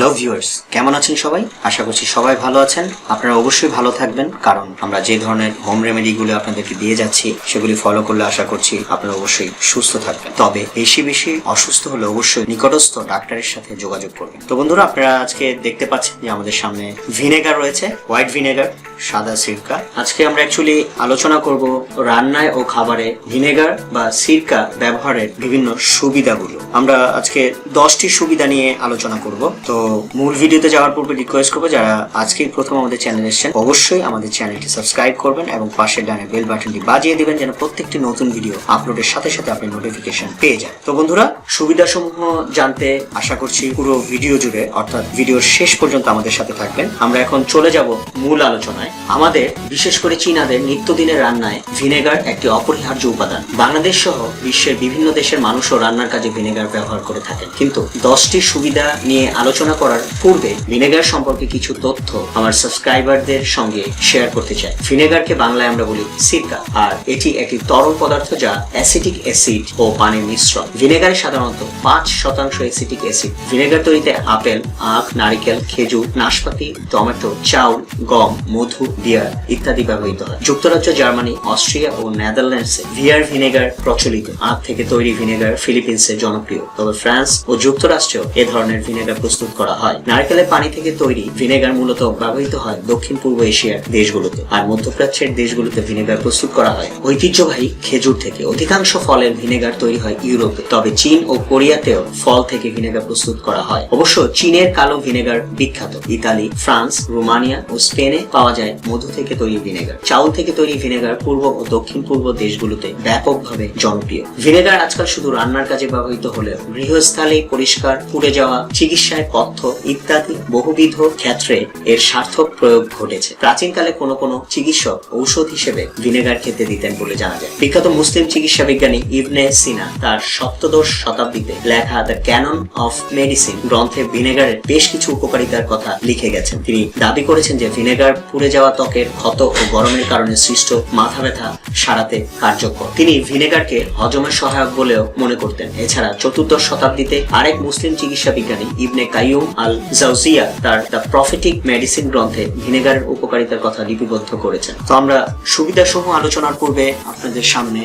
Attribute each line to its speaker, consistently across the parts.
Speaker 1: Hello viewers, কেমন আছেন সবাই? আশা করছি সবাই ভালো আছেন। আপনারা অবশ্যই ভালো থাকবেন, কারণ আমরা যে ধরনের হোম রেমেডিগুলো আপনাদেরকে দিয়ে যাচ্ছি সেগুলি ফলো করলে আশা করছি আপনারা অবশ্যই সুস্থ থাকবেন। তবে বেশি অসুস্থ হলে অবশ্যই নিকটস্থ ডাক্তারের সাথে যোগাযোগ করবেন। তো বন্ধুরা, আপনারা আজকে দেখতে পাচ্ছেন যে আমাদের সামনে ভিনেগার রয়েছে, হোয়াইট ভিনেগার, সাদা সিরকা। আজকে আমরা অ্যাকচুয়ালি আলোচনা করব রান্নায় ও খাবারে ভিনেগার বা সিরকা ব্যবহারের বিভিন্ন সুবিধাগুলো। আমরা আজকে 10টি সুবিধা নিয়ে আলোচনা করব। তো মূল ভিডিওতে যাওয়ার পূর্বে রিকোয়েস্ট করবো, যারা আজকেই প্রথম আমাদের চ্যানেলে এসেছেন অবশ্যই আমাদের চ্যানেলটি সাবস্ক্রাইব করবেন এবং পাশের ডানে বেল বাটনটি বাজিয়ে দিবেন, যেন প্রত্যেকটি নতুন ভিডিও আপলোডের সাথে সাথে আপনি নোটিফিকেশন পেয়ে যান। তো বন্ধুরা, সুবিধাসমূহ জানতে আশা করছি পুরো ভিডিও জুড়ে, অর্থাৎ ভিডিওর শেষ পর্যন্ত আমাদের সাথে থাকবেন। আমরা এখন চলে যাব মূল আলোচনায়। আমাদের বিশেষ করে চীনাদের নিত্যদিনের রান্নায় ভিনেগার একটি অপরিহার্য উপাদান। বাংলাদেশ সহ বিশ্বের বিভিন্ন দেশের মানুষও রান্নার কাজে ভিনেগার ব্যবহার করে থাকেন। কিন্তু 10টি সুবিধা নিয়ে আলোচনা করার পূর্বে ভিনেগার সম্পর্কে কিছু তথ্য আমার সাবস্ক্রাইবারদের সঙ্গে শেয়ার করতে চাই। ভিনেগারকে বাংলায় আমরা বলি সিরকা, আর এটি একটি তরল পদার্থ যা অ্যাসিটিক অ্যাসিড ও পানির মিশ্রণ। ভিনেগারে সাধারণত 5% অ্যাসিটিক অ্যাসিড। ভিনেগার তৈরিতে আপেল, আখ, নারিকেল, খেজুর, নাশপাতি, টমেটো, চাউল, গম, মধু, বিয়ার ইত্যাদি ব্যবহৃত হয়। যুক্তরাজ্য, জার্মানি, অস্ট্রিয়া ও নেদারল্যান্ডসে ভিয়ার ভিনেগার প্রচলিত। আখ থেকে তৈরি ভিনেগার ফিলিপিন্সে জনপ্রিয়, তবে ফ্রান্স ও যুক্তরাষ্ট্রেও এ ধরনের ভিনেগার প্রস্তুত করা হয়। নারকেলের পানি থেকে তৈরি ভিনেগার মূলত ব্যবহৃত হয় দক্ষিণ পূর্ব এশিয়ার দেশগুলোতে, আর মধ্যপ্রাচ্যের দেশগুলোতে ভিনেগার প্রস্তুত করা হয় ঐতিহ্যবাহী খেজুর থেকে। অধিকাংশ ফলের ভিনেগার তৈরি হয় ইউরোপে, তবে চীন ও কোরিয়াতেও ফল থেকে ভিনেগার প্রস্তুত করা হয়। অবশ্য চীনের কালো ভিনেগার বিখ্যাত। ইতালি, ফ্রান্স, রোমানিয়া ও স্পেনে পাওয়া যায় মধু থেকে তৈরি ভিনেগার। চাউল থেকে তৈরি ভিনেগার পূর্ব ও দক্ষিণ পূর্ব দেশগুলোতে ব্যাপকভাবে জনপ্রিয়। ভিনেগার আজকাল শুধু রান্নার কাজে ব্যবহৃত হলেও গৃহস্থালী পরিষ্কার, পুড়ে যাওয়া, চিকিৎসায়, পথ্য ইত্যাদি বহুবিধ ক্ষেত্রে এর সার্থক প্রয়োগ ঘটেছে। প্রাচীনকালে কোনো চিকিৎসক ঔষধ হিসেবে ভিনেগার খেতে দিতেন বলে জানা যায়। বিখ্যাত মুসলিম চিকিৎসা বিজ্ঞানী ইবনে সিনা তার সপ্তদশ শতাব্দীতে লেখা দ্য ক্যানন অফ মেডিসিন গ্রন্থে ভিনেগারের বেশ কিছু উপকারিতার কথা লিখে গেছেন। তিনি দাবি করেছেন যে ভিনেগার পুড়ে যাওয়া ত্বকের ক্ষত ও গরমের কারণে সৃষ্ট মাথা ব্যথা সারাতে কার্যকর। তিনি ভিনেগারকে হজমের সহায়ক বলেও মনে করতেন। এছাড়া চতুর্দশ শতাব্দীতে আরেক মুসলিম চিকিৎসা বিজ্ঞানী ইবনে কাইয়ুম আল জাওজিয়া তার দ্য প্রফেটিক মেডিসিন গ্রন্থে ভিনেগারের উপকারিতার কথা লিপিবদ্ধ করেছেন। তো আমরা সুবিধাসমূহ আলোচনার পূর্বে আপনাদের সামনে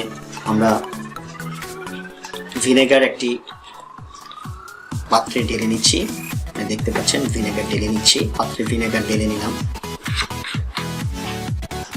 Speaker 1: আমরা ভিনেগার একটি পাত্রে ঢেলে নিচ্ছি। দেখতে পাচ্ছেন ভিনেগার ঢেলে নিচ্ছি, পাত্রে ভিনেগার ঢেলে নিলাম।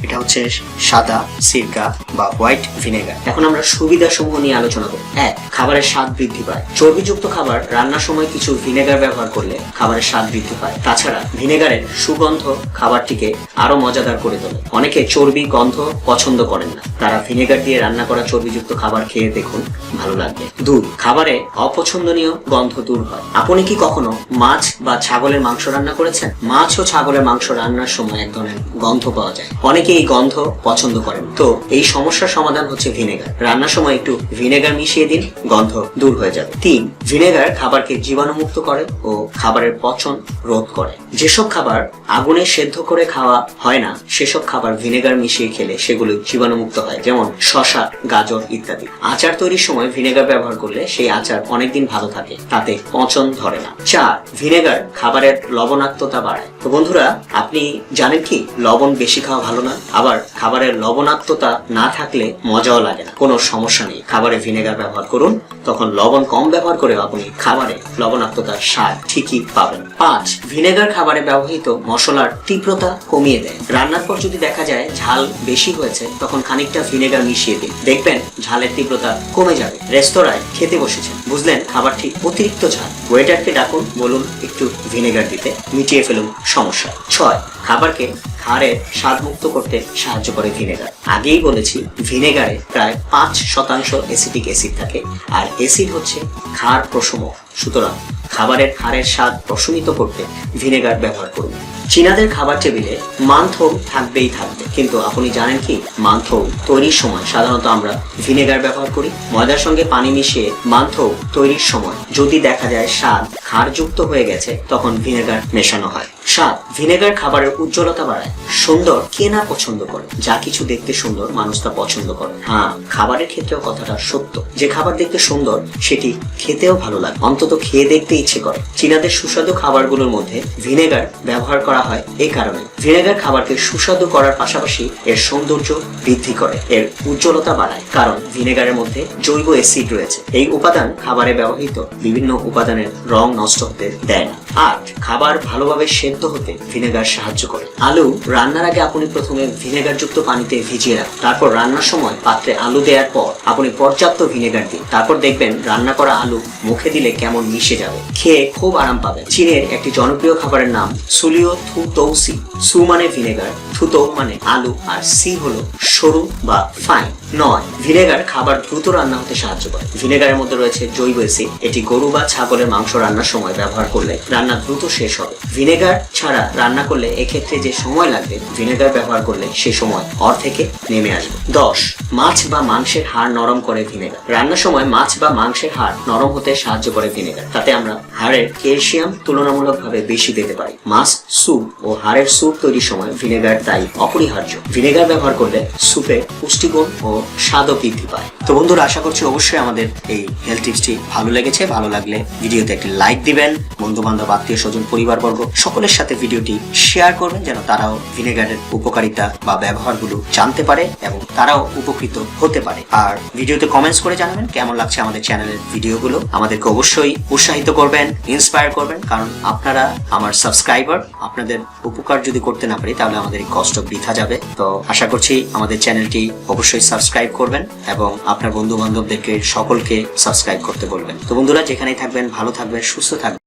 Speaker 1: এটা হচ্ছে সাদা সিরকা বা হোয়াইট ভিনেগার। এখন আমরা সুবিধা সমূহ নিয়ে আলোচনা করব। 1. খাবারের স্বাদ বৃদ্ধি পায়। চর্বিযুক্ত খাবার রান্নার সময় কিছু ভিনেগার ব্যবহার করলে খাবারের স্বাদ বৃদ্ধি পায়। তাছাড়া ভিনেগারের সুগন্ধ খাবারটিকে আরো মজাদার করে তোলে। অনেকে চর্বি গন্ধ পছন্দ করেন না, তারা ভিনেগার দিয়ে রান্না করা চর্বিযুক্ত খাবার খেয়ে দেখুন, ভালো লাগবে। 2. খাবারে অপছন্দনীয় গন্ধ দূর হয়। আপনি কি কখনো মাছ বা ছাগলের মাংস রান্না করেছেন? মাছ ও ছাগলের মাংস রান্নার সময় এক ধরনের গন্ধ পাওয়া যায়। অনেকে এই গন্ধ পছন্দ করেন, তো এই সমস্যার সমাধান হচ্ছে ভিনেগার। রান্নার সময় একটু ভিনেগার মিশিয়ে দিন, গন্ধ দূর হয়ে যাবে। 3. ভিনেগার খাবারকে জীবাণুমুক্ত করে ও খাবারের পচন রোধ করে। যেসব খাবার আগুনে সেদ্ধ করে খাওয়া হয় না, সেসব খাবার ভিনেগার মিশিয়ে খেলে সেগুলো জীবাণুমুক্ত হয়, যেমন শসা, গাজর ইত্যাদি। আচার তৈরির সময় ভিনেগার ব্যবহার করলে সেই আচার অনেকদিন ভালো থাকে, তাতে পচন ধরে না। 4. ভিনেগার খাবারের লবণাক্ততা বাড়ায়। তো বন্ধুরা, আপনি জানেন কি লবণ বেশি খাওয়া ভালো না? আবার খাবারের লবণাক্ততা না থাকলে মজাও লাগে না। কোনো সমস্যা নেই, খাবারে ভিনেগার ব্যবহার করুন, তখন লবণ কম ব্যবহার করে আপনি খাবারে লবণাক্ততার স্বাদ ঠিকই পাবেন। 5. ভিনেগার খাবারে ব্যবহৃত মশলার তীব্রতা কমিয়ে দেয়। রান্নার পর যদি দেখা যায় ঝাল বেশি হয়েছে, তখন খানিকটা ভিনেগার মিশিয়ে দিন, দেখবেন ঝালের তীব্রতা কমে যাবে। রেস্তোরাঁয় খেতে বসেছেন, বুঝলেন খাবারটি অতিরিক্ত ঝাল, ওয়েটারকে ডাকুন, বলুন একটু ভিনেগার দিতে, মিটিয়ে ফেলুন সমস্যা। 6. খাবারকে খারের স্বাদ মুক্ত করতে সাহায্য করে ভিনেগার। আগেই বলেছি ভিনেগারে প্রায় 5% অ্যাসিটিক অ্যাসিড থাকে, আর অ্যাসিড হচ্ছে ক্ষার প্রশমক। সুতরাং খাবারের ক্ষারের স্বাদ প্রশমিত করতে ভিনেগার ব্যবহার করুন। চীনাদের খাবার টেবিলে মান্থৌ থাকবেই থাকবে, কিন্তু আপনি জানেন কি মান্থৌ তৈরির সময় সাধারণত আমরা ভিনেগার ব্যবহার করি। ময়দার সঙ্গে পানি মিশিয়ে মান্থৌ তৈরির সময় যদি দেখা যায় স্বাদ ক্ষারযুক্ত হয়ে গেছে, তখন ভিনেগার মেশানো হয়। 7. ভিনেগার খাবারের উজ্জ্বলতা বাড়ায়। সুন্দর কে না পছন্দ করে? যা কিছু দেখতে সুন্দর মানুষ তা পছন্দ করে। হ্যাঁ, খাবারের ক্ষেত্রেও কথাটা সত্য। যে খাবার দেখতে সুন্দর সেটি খেতেও ভালো লাগে, অন্তত খেয়ে দেখতে ইচ্ছে করে। চীনাদের সুস্বাদু খাবারগুলোর মধ্যে ভিনেগার ব্যবহার করা হয় এই কারণে। ভিনেগার খাবারকে সুস্বাদু করার পাশাপাশি এর সৌন্দর্য বৃদ্ধি করে, এর উজ্জ্বলতা বাড়ায়, কারণ ভিনেগারের মধ্যে জৈব অ্যাসিড রয়েছে। এই উপাদান খাবারে ব্যবহৃত বিভিন্ন উপাদানের রং নষ্ট হতে দেয় না। 8. খাবার ভালোভাবে সেদ্ধ হতে ভিনেগার সাহায্য করে। আলু রান্নার আগে আপনি প্রথমে ভিনেগার যুক্ত পানিতে ভিজিয়ে রাখুন। তারপর রান্নার সময় পাত্রে আলু দেওয়ার পর আপনি পর্যাপ্ত ভিনেগার দিন। তারপর দেখবেন রান্না করা আলু মুখে দিলে কেমন মিশে যাবে, খেয়ে খুব আরাম পাবেন। চীনের একটি জনপ্রিয় খাবারের নাম সুলিও থু তৌসি। সু মানে ভিনেগার, থু তৌ মানে আলু, আর সি হলো সরু বা ফাইন। 9. ভিনেগার খাবার দ্রুত রান্না হতে সাহায্য করে। ভিনেগারের মধ্যে রয়েছে জৈব অ্যাসিড। এটি গরু বা ছাগলের মাংস রান্নার সময় ব্যবহার করলে রান্না দ্রুত শেষ হবে। ভিনেগার ছাড়া রান্না করলে এক্ষেত্রে যে সময় লাগবে, ভিনেগার ব্যবহার করলে সে সময় অর্ধেকে নেমে আসবে। 10. মাছ বা মাংসের হাড় নরম করে ভিনেগার। রান্নার সময় মাছ বা মাংসের হাড় নরম হতে সাহায্য করে ভিনেগার। তাতে আমরা হাড়ের ক্যালসিয়াম তুলনামূলকভাবে বেশি পেতে পারি। মাছ স্যুপ ও হাড়ের স্যুপ তৈরির সময় ভিনেগার তাই অপরিহার্য। ভিনেগার ব্যবহার করলে স্যুপে পুষ্টিগুণ ও স্বাদও বৃদ্ধি পায়। তো বন্ধুরা, আশা করছি অবশ্যই আমাদের এই হেলথ টিপসটি ভালো লেগেছে। ভালো লাগলে ভিডিওতে একটি লাইক দিবেন, বন্ধু বান্ধব, আত্মীয় স্বজন, পরিবারবর্গ সকলের সাথে ভিডিওটি শেয়ার করবেন, যেন তারাও ভিনেগারের উপকারিতা বা ব্যবহারগুলো জানতে পারে এবং তারাও উপকৃত হতে পারে। আর ভিডিওতে কমেন্টস করে জানাবেন কেমন লাগছে আমাদের চ্যানেলের ভিডিওগুলো। আমাদেরকে অবশ্যই উৎসাহিত করবেন, ইন্সপায়ার করবেন, কারণ আপনারা আমার সাবস্ক্রাইবার। আপনাদের উপকার যদি করতে না পারি তাহলে আমাদের এই কষ্ট বৃথা যাবে। তো আশা করছি আমাদের চ্যানেলটি অবশ্যই সাবস্ক্রাইব করবেন এবং আপনার বন্ধু বান্ধবদেরকে সকলকে সাবস্ক্রাইব করতে বলবেন। তো বন্ধুরা, যেখানেই থাকবেন ভালো থাকবেন, সুস্থ থাকবেন।